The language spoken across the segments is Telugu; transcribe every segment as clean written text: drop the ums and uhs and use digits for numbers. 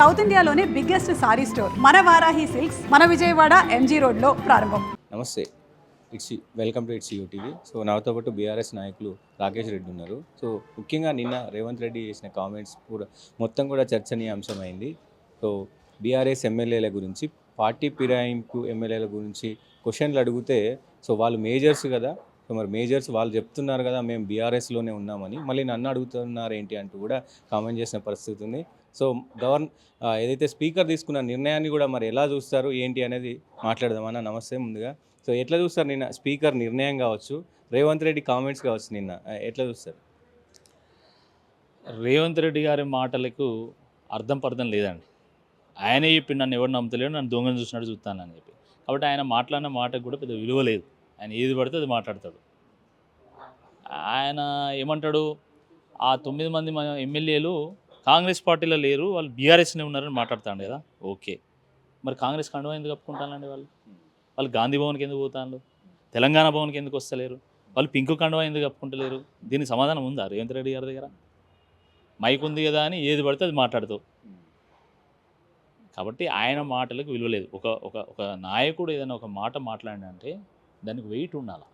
సౌత్ ఇండియాలోనే బిగ్గెస్ట్ సారీ స్టోర్ మన వారాహి సిల్క్స్ మన విజయవాడ ఎంజీ రోడ్లో ప్రారంభం. నమస్తే, welcome to it's TV. So నాతో పాటు బీఆర్ఎస్ నాయకులు రాకేష్ రెడ్డి ఉన్నారు. సో ముఖ్యంగా నిన్న రేవంత్ రెడ్డి చేసిన కామెంట్స్ కూడా మొత్తం కూడా చర్చనీయాంశమైంది. సో బీఆర్ఎస్ ఎమ్మెల్యేల గురించి, పార్టీ ఫిరాయింపు ఎమ్మెల్యేల గురించి క్వశ్చన్లు అడిగితే సో వాళ్ళు మేజర్స్ కదా, సో మరి మేజర్స్ వాళ్ళు చెప్తున్నారు కదా మేము బీఆర్ఎస్లోనే ఉన్నామని, మళ్ళీ నన్ను అడుగుతున్నారు ఏంటి అంటూ కూడా కామెంట్ చేసిన పరిస్థితి ఉంది. సో ఏదైతే స్పీకర్ తీసుకున్న నిర్ణయాన్ని కూడా మరి ఎలా చూస్తారు ఏంటి అనేది మాట్లాడదామన్నా. నమస్తే ముందుగా. సో ఎట్లా చూస్తారు నిన్న స్పీకర్ నిర్ణయం కావచ్చు, రేవంత్ రెడ్డి కామెంట్స్ కావచ్చు, నిన్న ఎట్లా చూస్తారు? రేవంత్ రెడ్డి గారి మాటలకు అర్థం పర్థం లేదండి. ఆయనే చెప్పి నన్ను ఎవరు నమ్ముతలేడు, నన్ను దొంగను చూసినట్టు చూస్తానని చెప్పి. కాబట్టి ఆయన మాట్లాడిన మాటకు కూడా పెద్ద విలువ లేదు. ఆయన ఏది పడితే అది మాట్లాడతాడు. ఆయన ఏమంటాడు, ఆ 9 మంది మన ఎమ్మెల్యేలు కాంగ్రెస్ పార్టీలో లేరు, వాళ్ళు బీఆర్ఎస్నే ఉన్నారని మాట్లాడుతాడు కదా. ఓకే, మరి కాంగ్రెస్ కండువా ఎందుకు కప్పుకుంటానండి? వాళ్ళు గాంధీ భవన్కి ఎందుకు పోతాను, తెలంగాణ భవన్కి ఎందుకు వస్తలేరు, వాళ్ళు పింకు కండువా ఎందుకు కప్పుకుంటలేరు? దీనికి సమాధానం ఉందా రేవంత్ రెడ్డి గారి దగ్గర? మైక్ ఉంది కదా అని ఏది పడితే అది మాట్లాడుతావు. కాబట్టి ఆయన మాటలకు విలువ లేదు. ఒక నాయకుడు ఏదైనా ఒక మాట మాట్లాడినంటే దానికి వెయిట్ ఉండాలి.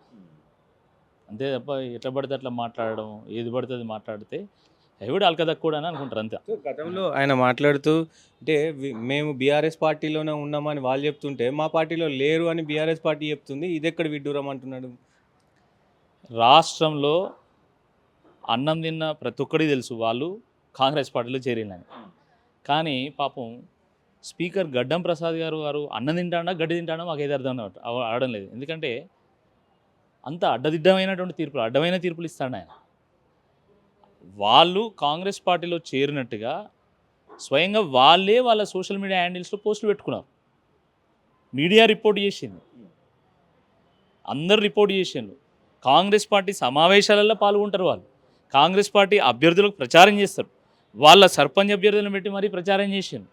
అంతే తప్ప ఎట్లా పడితే అట్లా మాట్లాడడం, ఏది పడితే అది మాట్లాడితే ఎవడు అల్కదక్కువడు అని అనుకుంటారు అంతే. గతంలో ఆయన మాట్లాడుతూ అంటే మేము బీఆర్ఎస్ పార్టీలోనే ఉన్నామని వాళ్ళు చెప్తుంటే మా పార్టీలో లేరు అని బీఆర్ఎస్ పార్టీ చెప్తుంది, ఇది ఎక్కడ విడ్డూరం అంటున్నాడు. రాష్ట్రంలో అన్నం తిన్న ప్రతి ఒక్కరికి తెలుసు వాళ్ళు కాంగ్రెస్ పార్టీలో చేరినని. కానీ పాపం స్పీకర్ గడ్డం ప్రసాద్ గారు అన్నం తింటాడా గడ్డి తింటాడా మాకు ఏది అర్థం అవడం లేదు. ఎందుకంటే అంత అడ్డమైన తీర్పులు ఇస్తాడు ఆయన. వాళ్ళు కాంగ్రెస్ పార్టీలో చేరినట్టుగా స్వయంగా వాళ్ళ సోషల్ మీడియా హ్యాండిల్స్లో పోస్టులు పెట్టుకున్నారు. మీడియా రిపోర్ట్ చేసింది, అందరు రిపోర్ట్ చేసిండ్రు. కాంగ్రెస్ పార్టీ సమావేశాలలో పాల్గొంటారు, వాళ్ళు కాంగ్రెస్ పార్టీ అభ్యర్థులకు ప్రచారం చేస్తారు, వాళ్ళ సర్పంచ్ అభ్యర్థులను పెట్టి మరీ ప్రచారం చేసిండ్రు.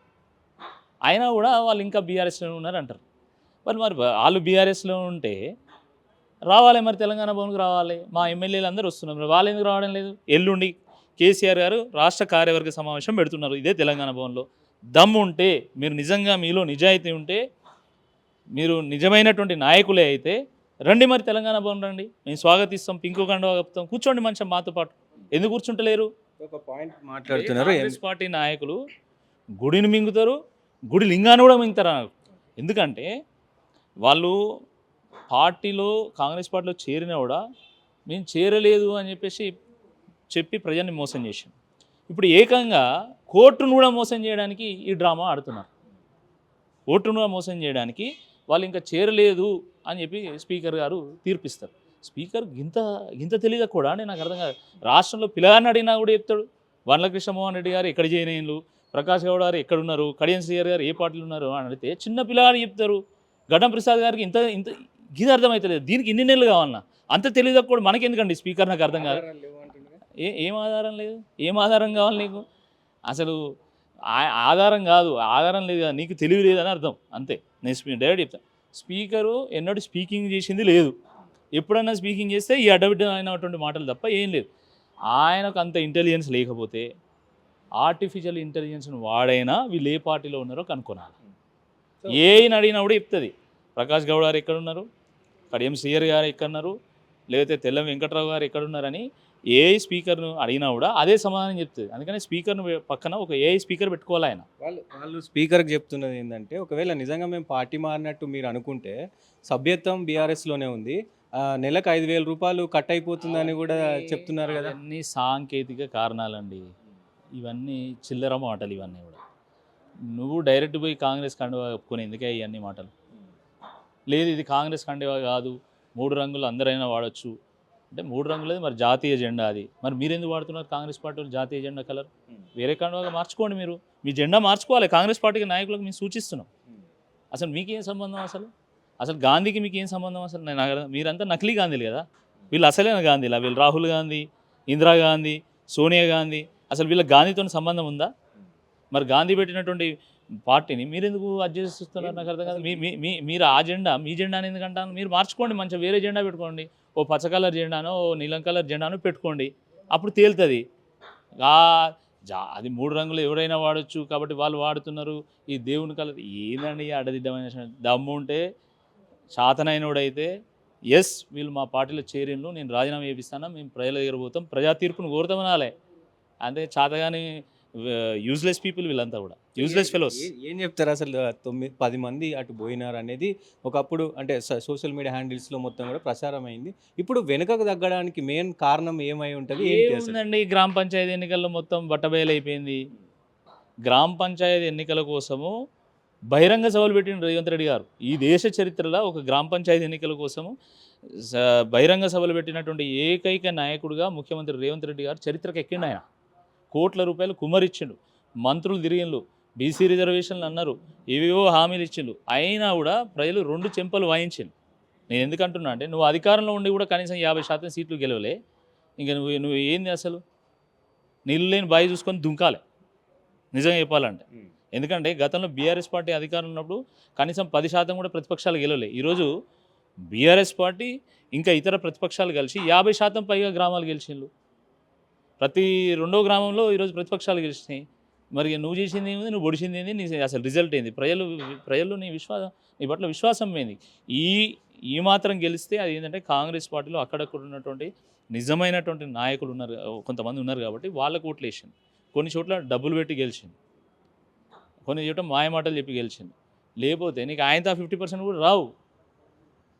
అయినా కూడా వాళ్ళు ఇంకా బీఆర్ఎస్లో ఉన్నారు అంటారు. మరి వాళ్ళు బీఆర్ఎస్లో ఉంటే రావాలి, మరి తెలంగాణ భవన్కి రావాలి, మా ఎమ్మెల్యేలు అందరూ వస్తున్నారు, మరి వాళ్ళు ఎందుకు రావడం లేదు? ఎల్లుండి కేసీఆర్ గారు రాష్ట్ర కార్యవర్గ సమావేశం పెడుతున్నారు ఇదే తెలంగాణ భవన్లో. దమ్ము ఉంటే, మీరు నిజంగా మీలో నిజాయితీ ఉంటే, మీరు నిజమైనటువంటి నాయకులే అయితే రండి, మరి తెలంగాణ భవన్ రండి, మేము స్వాగతిస్తాం, పింకు కండువా కప్పుతాం, కూర్చోండి మంచిగా మాతో పాటు. ఎందుకు కూర్చుంటలేరు? ఒక పాయింట్ మాట్లాడుతున్నారు, కాంగ్రెస్ పార్టీ నాయకులు గుడిని మింగుతారు, గుడి లింగాన్ని కూడా మింగుతారు. ఎందుకంటే వాళ్ళు పార్టీలో కాంగ్రెస్ పార్టీలో చేరినా కూడా మేము చేరలేదు అని చెప్పి ప్రజల్ని మోసం చేశాం. ఇప్పుడు ఏకంగా కోర్టును కూడా మోసం చేయడానికి ఈ డ్రామా ఆడుతున్నారు. కోర్టును కూడా మోసం చేయడానికి వాళ్ళు ఇంకా చేరలేదు అని చెప్పి స్పీకర్ గారు తీర్పిస్తారు. స్పీకర్ గింత తెలియక కూడా అంటే నాకు అర్థం కాదు. రాష్ట్రంలో పిల్లగాన్ని అడిగినా కూడా చెప్తాడు. వండ్ల కృష్ణమోహన్ రెడ్డి గారు ఎక్కడ చేయనీళ్ళు, ప్రకాష్ గౌడ్ గారు ఎక్కడున్నారు, కడియం శ్రీహరి గారు ఏ పార్టీలు ఉన్నారు అని అడిగితే చిన్న పిల్లగాని చెప్తారు. గడ్డం ప్రసాద్ గారికి ఇంత ఇది అర్థమవుతలేదు. దీనికి ఇన్ని నెలలు కావాలన్నా అంత తెలియదు కూడా మనకెందుకండి స్పీకర్? నాకు అర్థం కాదు. ఏం ఆధారం లేదు? ఏం ఆధారం కావాలి నీకు? అసలు ఆధారం కాదు, ఆధారం లేదు కదా, నీకు తెలివి లేదని అర్థం అంతే. నేను డైరెక్ట్ చెప్తాను, స్పీకరు ఎన్నడూ స్పీకింగ్ చేసింది లేదు. ఎప్పుడన్నా స్పీకింగ్ చేస్తే ఈ అడ్డబిడ్డ అయినటువంటి మాటలు తప్ప ఏం లేదు. ఆయనకు అంత ఇంటెలిజెన్స్ లేకపోతే ఆర్టిఫిషియల్ ఇంటెలిజెన్స్ను వాడైనా వీళ్ళు ఏ పార్టీలో ఉన్నారో కనుక్కోనాలి. ఏని అడిగినా కూడా చెప్తుంది. ప్రకాష్ గౌడ్ గారు ఎక్కడున్నారు, కడియం శ్రీహరి గారు ఎక్కడున్నారు, లేకపోతే తెల్లం వెంకట్రావు గారు ఎక్కడున్నారని ఏఐ స్పీకర్ను అడిగినా కూడా అదే సమాధానం చెప్తుంది. అందుకని స్పీకర్ను పక్కన ఒక ఏఐ స్పీకర్ పెట్టుకోవాలి. ఆయన వాళ్ళు స్పీకర్కి చెప్తున్నది ఏంటంటే, ఒకవేళ నిజంగా మేము పార్టీ మారినట్టు మీరు అనుకుంటే సభ్యత్వం బీఆర్ఎస్లోనే ఉంది, నెలకు 5,000 రూపాయలు కట్ అయిపోతుందని కూడా చెప్తున్నారు కదా. అన్ని సాంకేతిక కారణాలండి, ఇవన్నీ చిల్లర మాటలు. ఇవన్నీ కూడా నువ్వు డైరెక్ట్ పోయి కాంగ్రెస్ కండువా కప్పుకొని ఎందుకే ఇవన్నీ మాటలు? లేదు ఇది కాంగ్రెస్ కండువా కాదు, 3 రంగులు అందరైనా వాడచ్చు అంటే 3 రంగులది మరి జాతీయ జెండా అది. మరి మీరు ఎందుకు వాడుతున్నారు కాంగ్రెస్ పార్టీ వాళ్ళు జాతీయ జెండా కలర్? వేరే కండువాగా మార్చుకోండి, మీరు మీ జెండా మార్చుకోవాలి. కాంగ్రెస్ పార్టీకి నాయకులకు మేము సూచిస్తున్నాం. అసలు మీకేం సంబంధం? అసలు గాంధీకి మీకు ఏం సంబంధం? అసలు మీరంతా నకిలీ గాంధీలు కదా, వీళ్ళు అసలైన గాంధీలా? వీళ్ళు రాహుల్ గాంధీ, ఇందిరాగాంధీ, సోనియా గాంధీ, అసలు వీళ్ళకి గాంధీతో సంబంధం ఉందా? మరి గాంధీ పెట్టినటువంటి పార్టీని మీరు ఎందుకు అడ్జస్ట్ నాకు అర్థం కాదు. మీరు ఆ జెండా మీ జెండాని ఎందుకంటాను? మీరు మార్చుకోండి, మంచిగా వేరే జెండా పెట్టుకోండి, ఓ పచ్చ కలర్ జెండానో ఓ నీలం కలర్ జెండానో పెట్టుకోండి, అప్పుడు తేలుతుంది. అది 3 రంగులు ఎవరైనా వాడొచ్చు కాబట్టి వాళ్ళు వాడుతున్నారు. ఈ దేవుని కలర్ ఏందండి ఈ అడ్డదిడ్డమైన దమ్ము ఉంటే శాతనైనోడైతే వీళ్ళు మా పార్టీలో చేరిండ్రు, నేను రాజీనామా చేపిస్తాను, మేము ప్రజల దగ్గర పోతాం, ప్రజా తీర్పును కోరుతామనాలే. అంటే చాతగాని యూజ్లెస్ పీపుల్ వీళ్ళంతా కూడా యూజ్లెస్ ఫెలోస్. ఏం చెప్తారు అసలు 9-10 మంది అటు పోయినారు అనేది ఒకప్పుడు అంటే సోషల్ మీడియా హ్యాండిల్స్లో మొత్తం కూడా ప్రచారం అయింది. ఇప్పుడు వెనుకకు తగ్గడానికి మెయిన్ కారణం ఏమై ఉంటుంది ఏంటి అసలు? ఏముందండి, గ్రామ పంచాయతీ ఎన్నికల్లో మొత్తం బట్టబయలైపోయింది. గ్రామ పంచాయతీ ఎన్నికల కోసము బహిరంగ సభలు పెట్టిండు రేవంత్ రెడ్డి గారు. ఈ దేశ చరిత్రలో ఒక గ్రామ పంచాయతీ ఎన్నికల కోసము బహిరంగ సభలు పెట్టినటువంటి ఏకైక నాయకుడిగా ముఖ్యమంత్రి రేవంత్ రెడ్డి గారు చరిత్రకు ఎక్కిండు. ఆయన కోట్ల రూపాయలు కుమ్మరిచ్చిండు, మంత్రులు తిరిగిండ్రు, బీసీ రిజర్వేషన్లు అన్నారు, ఏవేవో హామీలు ఇచ్చిండు. అయినా కూడా ప్రజలు 2 చెంపలు వాయించిండు. నేను ఎందుకంటున్నా అంటే, నువ్వు అధికారంలో ఉండి కూడా కనీసం 50% సీట్లు గెలవలే, ఇంకా నువ్వు ఏంది అసలు? నీళ్ళు లేని బావి చూసుకొని దుంకాలి నిజంగా చెప్పాలంటే. ఎందుకంటే గతంలో బీఆర్ఎస్ పార్టీ అధికారంలో ఉన్నప్పుడు కనీసం 10% కూడా ప్రతిపక్షాలు గెలవలే. ఈరోజు బీఆర్ఎస్ పార్టీ ఇంకా ఇతర ప్రతిపక్షాలు కలిసి 50% పైగా గ్రామాలు గెలిచిండ్రు. ప్రతి 2వ గ్రామంలో ఈరోజు ప్రతిపక్షాలు గెలిచినాయి. మరి నువ్వు చేసింది ఏముంది, నువ్వు పొడిచింది ఏంది, నీ అసలు రిజల్ట్ ఏంది? ప్రజలు నీ పట్ల విశ్వాసం ఏంది? ఈ మాత్రం గెలిస్తే అది ఏంటంటే కాంగ్రెస్ పార్టీలో అక్కడక్కడ ఉన్నటువంటి నిజమైనటువంటి నాయకులు ఉన్నారు, కొంతమంది ఉన్నారు కాబట్టి వాళ్ళకు ఓట్లు వేసింది. కొన్ని చోట్ల డబ్బులు పెట్టి గెలిచింది, కొన్ని చోట్ల మాయమాటలు చెప్పి గెలిచింది. లేకపోతే నీకు ఆయనతో 50% కూడా రావు.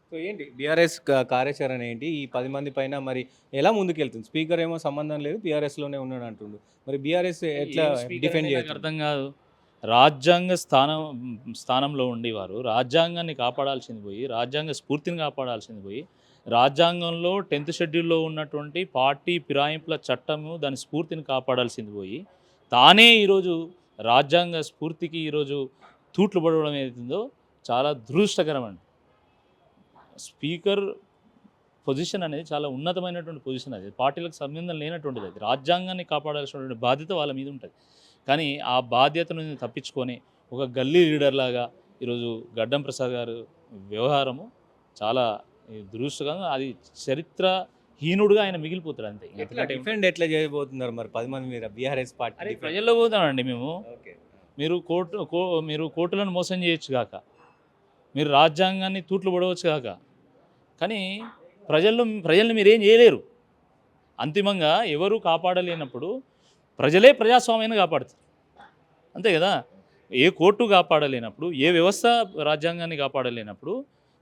సో ఏంటి బీఆర్ఎస్ కార్యాచరణ ఏంటి? ఈ 10 మంది పైన మరి ఎలా ముందుకెళ్తుంది? స్పీకర్ ఏమో సంబంధం లేదు, బీఆర్ఎస్లోనే ఉన్నాడు అంటుండు. మరి బీఆర్ఎస్ ఎట్లా డిఫెండ్ నాకు చేయాలి? అర్థం కాదు. రాజ్యాంగ స్థానంలో ఉండేవారు రాజ్యాంగాన్ని కాపాడాల్సింది పోయి, రాజ్యాంగ స్ఫూర్తిని కాపాడాల్సింది పోయి, రాజ్యాంగంలో 10th షెడ్యూల్లో ఉన్నటువంటి పార్టీ ఫిరాయింపుల చట్టము దాని స్ఫూర్తిని కాపాడాల్సింది పోయి, తానే ఈరోజు రాజ్యాంగ స్ఫూర్తికి ఈరోజు తూట్లు పడడం ఏదైతుందో చాలా దురదృష్టకరం అండి. స్పీకర్ పొజిషన్ అనేది చాలా ఉన్నతమైనటువంటి పొజిషన్. అది పార్టీలకు సంబంధం లేనటువంటిది. అది రాజ్యాంగాన్ని కాపాడాల్సినటువంటి బాధ్యత వాళ్ళ మీద ఉంటుంది. కానీ ఆ బాధ్యతను తప్పించుకొని ఒక గల్లీ లీడర్ లాగా ఈరోజు గడ్డం ప్రసాద్ గారు వ్యవహారము చాలా దురదృష్టంగా, అది చరిత్రహీనుడుగా ఆయన మిగిలిపోతాడు అంతే. డిఫెండ్ ఎట్లా చేయబోతున్నారు మరి 10 మంది మీద బీఆర్ఎస్ పార్టీ? ప్రజల్లో పోతామండి మేము. మీరు కోర్టులను మోసం చేయొచ్చు కాక, మీరు రాజ్యాంగాన్ని తూట్లు పడవచ్చు కాక, కానీ ప్రజల్ని మీరేం చేయలేరు. అంతిమంగా ఎవరు కాపాడలేనప్పుడు ప్రజలే ప్రజాస్వామ్యాన్ని కాపాడుతారు, అంతే కదా. ఏ కోర్టు కాపాడలేనప్పుడు, ఏ వ్యవస్థ రాజ్యాంగాన్ని కాపాడలేనప్పుడు,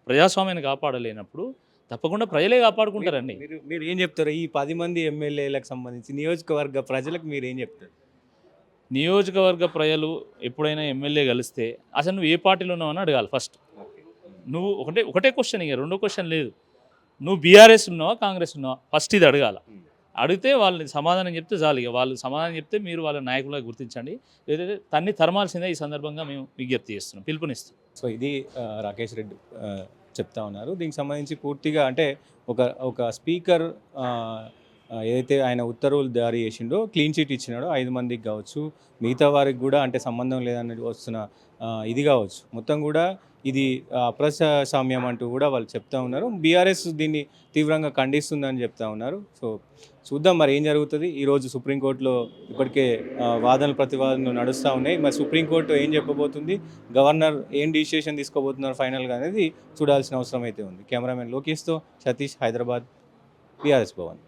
ప్రజాస్వామ్యాన్ని కాపాడలేనప్పుడు తప్పకుండా ప్రజలే కాపాడుకుంటారండి. మీరు ఏం చెప్తారు ఈ 10 మంది ఎమ్మెల్యేలకు సంబంధించి నియోజకవర్గ ప్రజలకు మీరు ఏం చెప్తారు? నియోజకవర్గ ప్రజలు ఎప్పుడైనా ఎమ్మెల్యే కలిస్తే అసలు నువ్వు ఏ పార్టీలో ఉన్నావని అడగాలి ఫస్ట్. నువ్వు ఒకటే క్వశ్చన్, ఇక రెండో క్వశ్చన్ లేదు. నువ్వు బీఆర్ఎస్ ఉన్నావా, కాంగ్రెస్ ఉన్నావా, ఫస్ట్ ఇది అడగాల. అడిగితే వాళ్ళని సమాధానం చెప్తే చాలు. ఇక వాళ్ళు సమాధానం చెప్తే మీరు వాళ్ళ నాయకులుగా గుర్తించండి, లేదంటే తన్ని తరమాల్సిందే ఈ సందర్భంగా మేము విజ్ఞప్తి చేస్తున్నాం, పిలుపునిస్తాం. సో ఇది రాకేష్ రెడ్డి చెప్తా ఉన్నారు. దీనికి సంబంధించి పూర్తిగా అంటే ఒక స్పీకర్ ఏదైతే ఆయన ఉత్తర్వులు జారీ చేసిండో, క్లీన్ చిట్ ఇచ్చినాడో 5 మందికి కావచ్చు, మిగతా వారికి కూడా అంటే సంబంధం లేదన్నది వస్తున్న ఇది కావచ్చు, మొత్తం కూడా ఇది అప్రజాస్వామ్యం అంటూ కూడా వాళ్ళు చెప్తా ఉన్నారు. బీఆర్ఎస్ దీన్ని తీవ్రంగా ఖండిస్తుందని చెప్తా ఉన్నారు. సో చూద్దాం మరి ఏం జరుగుతుంది. ఈరోజు సుప్రీంకోర్టులో ఇప్పటికే వాదనలు ప్రతివాదనలు నడుస్తూ ఉన్నాయి. మరి సుప్రీంకోర్టు ఏం చెప్పబోతుంది, గవర్నర్ ఏం డిసిషన్ తీసుకోబోతున్నారు ఫైనల్గా అనేది చూడాల్సిన అవసరం అయితే ఉంది. కెమెరామెన్ లోకేష్తో సతీష్, హైదరాబాద్, బీఆర్ఎస్ భవన్.